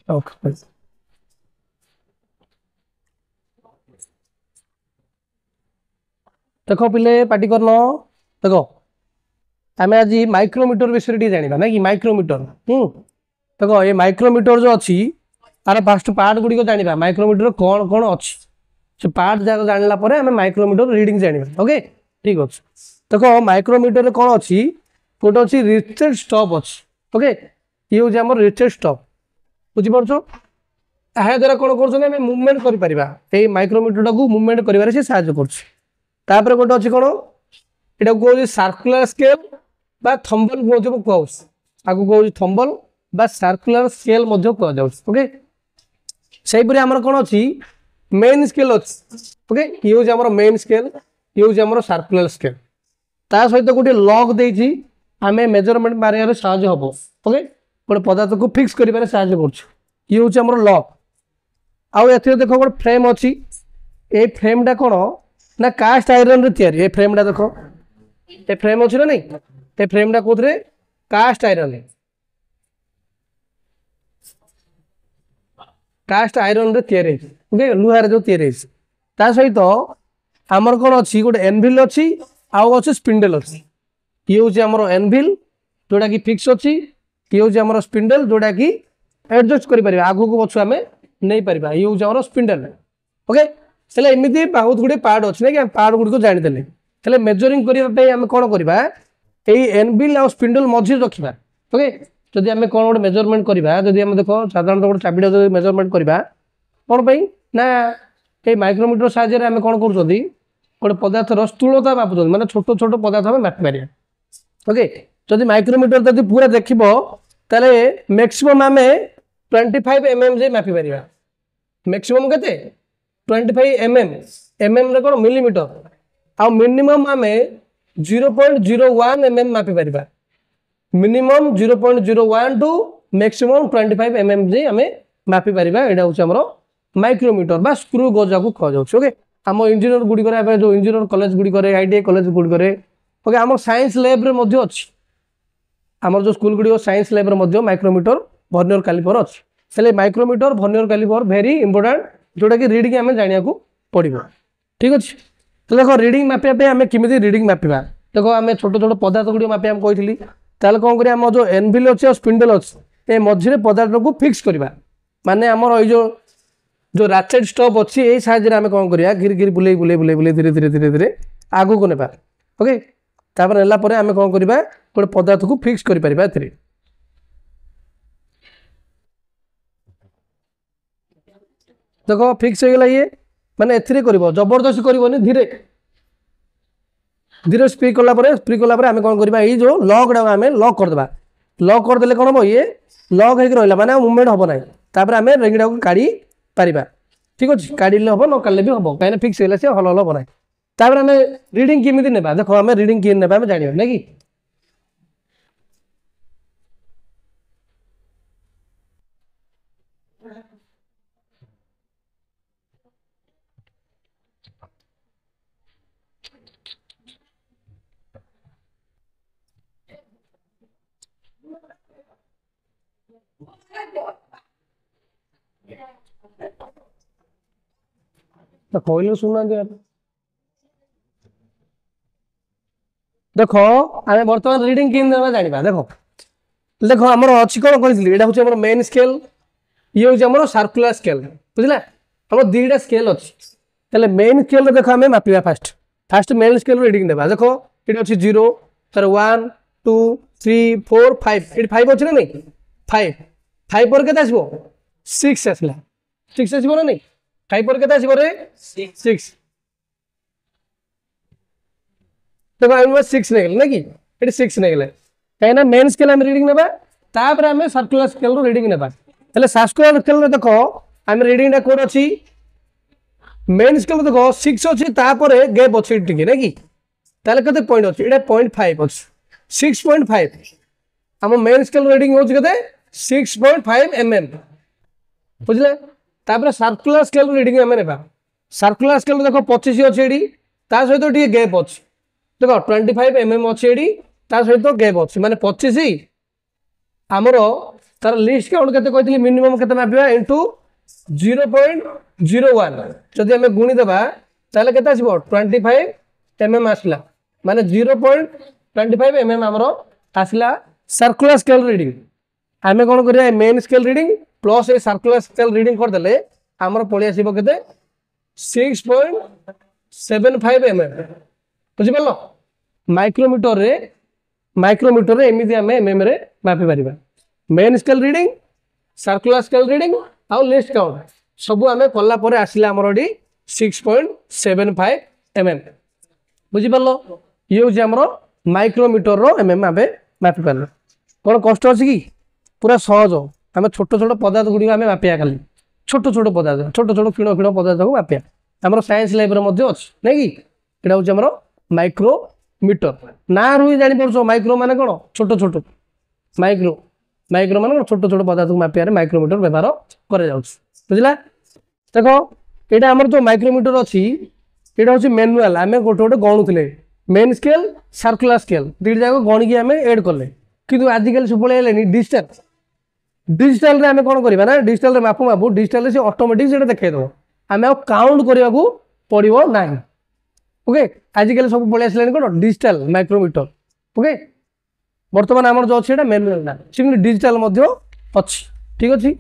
Okay देखो पिले party कर देखो आम आज माइक्रोमीटर विषय जाना ना कि माइक्रोमीटर देखो ये माइक्रोमीटर जो अच्छी तार फास्ट पार्ट गुड़िक जाना माइक्रोमीटर कौन कौन अच्छी से पार्ट जाक जानला आम माइक्रोमीटर रीडिंग जाना ओके ठीक अच्छे देखो माइक्रोमीटर कौन अच्छी गोटे अच्छी रिचेड स्टॉप अच्छी ओके ये हूँ आम रिचेड स्टॉप बुझीपार या द्वारा कौन कर मुवमेंट कर माइक्रोमीटर को मुवमेंट कर गोटे अच्छी कौन यहाँ कह सर्कुलर स्केल बा थंबल कहूँ कह थंबल बा सर्कुलर स्केल ओके से आमर कौन अच्छी मेन स्केल अच्छी ओके ये हूँ आम मेन स्केल ये हूँ आम सर्कुलर स्केल ता सहित गोटे लॉक देती आम मेजरमेंट मारे साहय हम ओके गोटे पदार्थ को फिक्स कर साहय कर हूँ आम लॉक आउ ए देख गोटे फ्रेम अच्छी ये फ्रेमटा कौन ना कास्ट आयरन रे फ्रेमटा देख ये फ्रेम अच्छी ना नहीं ये फ्रेमटा कौन कास्ट आयरन रे ओके लुहार जो ता सहित आमर कौन अच्छी गोटे एनविल अच्छी आउ अच्छे स्पिंडल अच्छी ये हूँ आमर एनविल जोटा कि फिक्स अच्छी ये हूँ आमर स्पिंडल जोटा कि एडजस्ट कर आगू को पछु आम नहीं पार ये हूँ आमर स्पिंडल ओके चले एमती बहुत गुड़े पार्ट अच्छे ना पार्ट गुड़ी को जानीदे मेजरिंग करने आम कौन करवा एनविल आ स्पिंडल मझे रखा ओके जदि आम कौन गोटे मेजरमेंट करवा जदि देख साधारण गोटे चाबिटा जो मेजरमेंट करवा कौन पाई ना ये माइक्रोमीटर साहाय्य आम कौन कर गोटे पदार्थर स्थूलता मापुं माने छोट छोट पदार्थ आम मापि पार ओके जदि माइक्रोमीटर जब पूरा देख मैक्सिमम आम 25 mm जे मापि पार मैक्सिमम के 25 mm कौन मिलीमीटर आ मिनिमम आम 0.01 mm मापि पार मिनिमम 0.01 टू मैक्सिमम 25 mm जे आम मापि पार यहाँ हूँ आम माइक्रोमीटर बा स्क्रू गजा को कह ओके आम इंजीनियर गुड़िक जो इंजीनियर कॉलेज गुड़िक ITI कॉलेज गुड़िक ओके आम साइंस लैब रे अच्छी आम जो स्कूल गुड़िक साइंस लैब रे माइक्रोमीटर वर्नियर कैलिपर अच्छे micrometer vernier calliper very important जोटा कि रीडिंग आम जाना पड़ो ठीक अच्छे तो देखो रीडिंग मापिया आम केमी रीडिंग मापिबा देखो आम छोट छोट पदार्थ गुड़ी मापिया कही ताल कौन कर जो एनविल अच्छे और स्पिंडल अच्छे मझे पदार्थ को फिक्स करवा माने आमर ये जो राचेड स्टॉप अच्छी यही साहय आम कौन करा घिर घिर बुले बुले बुले बुले धीरे धीरे धीरे धीरे आगू को नेबा ओके तापर नेला परे आम कौन करवा गोटे पदार्थ को फिक्स कर पारिबा एथिरे देखो फिक्स हो गला ये माने एथिरे करबो जबरदस्ती करबोनी धीरे धीरे स्पीड कला आम कौन करवा ये जो लॉक डा आम लॉक करदेबा लॉक करदेले कौन हम ये लॉक होकर रहा माने मूवमेंट हम ना तापर आम रेंगटा को काढ़ी पारिबा ठीक अच्छे काढ़े हम न काढ़े भी हम कहीं फिक्स होगा सी हल हल हम ना तापर आम रीडिंग केमी नेबा देखो आम रीडिंग कि नेबा आम जाना ना कि कहले शुणुना यार देखो आम बर्तमान रीडिंग कि जाना देखो देखो आमर अच्छी कौन कही यहाँ हूँ मेन स्केल ये हूँ आम सर्कुलर स्केल बुझला आम दीटा स्केल अच्छे मेन स्केल देखो आम मापिबा fast fast main scale reading देवा देखो ये अच्छी 0 तर 1 2 3 4 5 ये 5 अच्छे ना नहीं 5 5 पर के 6 आसला 6 आसो ना नहीं 5 पर के 6 देखो आम 6 नहीं ना कि ये 6 नहीं कहीं मेन स्केल आम रीडिंग नेबा तापर आम सर्कुलर स्केल रीडिंग नेबा सर्कुलर स्केल देखो आम रीडिंग कौन अच्छी मेन स्केल देखो 6 अच्छी तापर गैप अच्छी टी ना कि के पॉइंट अच्छी ये 0.5 अच्छी 6.5 आम मेन स्केल रीडिंग हो 6.5 mm बुझले तापर सर्कुलर स्केल रीडिंग आम नेबा सर्कुलर स्केल देखो 25 अच्छी ये सहित टी गैप अच्छी देखो 25 mm अच्छी ये सहित गैप अच्छी माने 25 आमर तार लिस्ट काउंट केते कहतली मिनिमम केते मापिबा इनटू 0.01 जदि हमें गुणी देबा ताले केते आसीबो 25 mm आसला माने 0.25 mm हमरो आसला सर्कुलर स्केल रीडिंग आमे कोन करिया main scale reading plus a circular scale reading कर देले हमरो पळी आसीबो केते 6.75 mm बुझि परलो माइक्रोमीटर रे एमिति हमें mm रे मापि परिबा main scale reading circular scale reading आ लिस्ट काउंट सब आमे कल्ला परे आसिला हमर एडी 6.75 mm बुझि परलो ये होची हमर माइक्रोमीटर रो mm आबे मापि परलो कोन कष्ट अछि की पूरा सहज आमे छोट छोट पदार्थ गुडी आमे मापिया खाली छोट छोट पदार्थ छोट छोट क्षीण क्षीण पदार्थ को मापिया हमर साइंस लैब रे मध्ये अछि नै की एडा होची हमर माइक्रोमीटर ना रुई जानि परछो माइक्रो माने कोन छोट छोट माइक्रो माने कोन छोट छोट पदार्थ को मापिया रे माइक्रोमीटर व्यवहार करे जाउछ बुझला देखो एडा हमर जो माइक्रोमीटर अछि एडा होची मैनुअल आमे गोटे गोटे गणुथिले मेन स्केल सर्कुलर स्केल दीड जाको गणी के आमे ऐड करले किंतु आजिकल सब पळे लेनी डिजिटल रे आमे कोन करबा ना डिजिटल रे मापू डिजिटल रे से ऑटोमेटिक सेटा देखाइ दो आमे काउंट करिया को पड़िबो नाही ओके आजिकल सब पळे आसलेनी कोन डिजिटल माइक्रोमीटर ओके वर्तमान हमर जो अछि एटा मैनुअल ना सिंगल डिजिटल मध्ये अछि ठीक अछि।